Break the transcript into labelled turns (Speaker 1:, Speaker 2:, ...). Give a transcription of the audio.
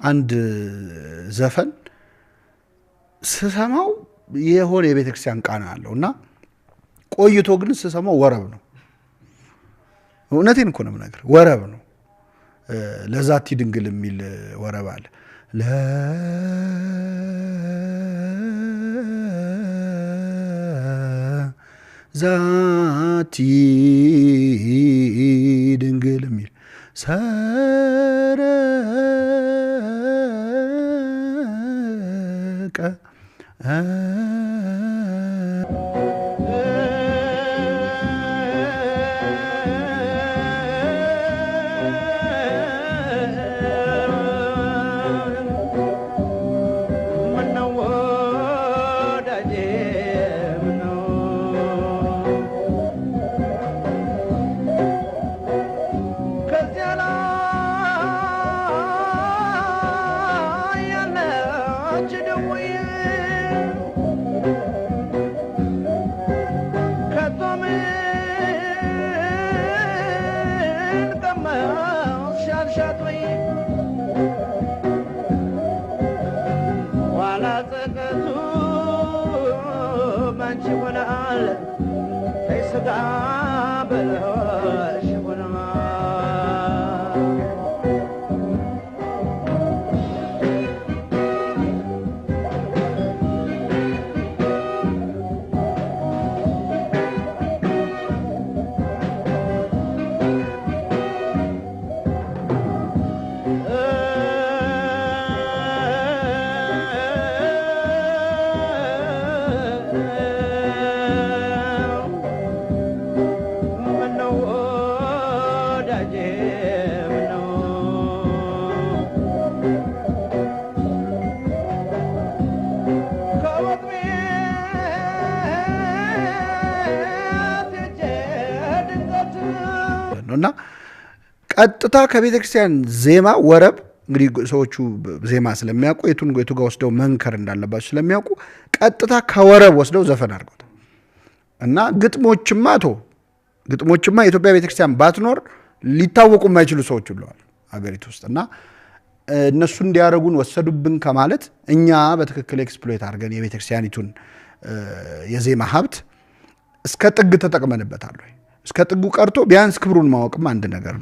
Speaker 1: አንድ ዘፈን ስሰማው የሆነ የቤተ ክርስቲያን ቃና አለው እና ቆይቶ ግን ስሰማው ወረብ ነው። እውነቴን እኮ ነው የምነግርህ፣ ወረብ ነው። ለዛቲ ድንግል የሚል ወረብ አለ። ለዛቲ ድንግል የሚል ሰረቀ እና ቀጥታ ከቤተ ክርስቲያን ዜማ ወረብ እንግዲህ ሰዎቹ ዜማ ስለሚያውቁ የቱ ጋር ወስደው መንከር እንዳለባቸው ስለሚያውቁ ቀጥታ ከወረብ ወስደው ዘፈን አድርገውታል። እና ግጥሞችማ የኢትዮጵያ ቤተ ክርስቲያን ባትኖር ሊታወቁ የማይችሉ ሰዎች ብለዋል አገሪቱ ውስጥ። እና እነሱ እንዲያደርጉን ወሰዱብን ከማለት እኛ በትክክል ኤክስፕሎይት አድርገን የቤተ ክርስቲያኒቱን የዜማ ሀብት እስከ ጥግ ተጠቅመንበታል። እስከ ጥጉ ቀርቶ ቢያንስ ክብሩን ማወቅም አንድ ነገር ነው።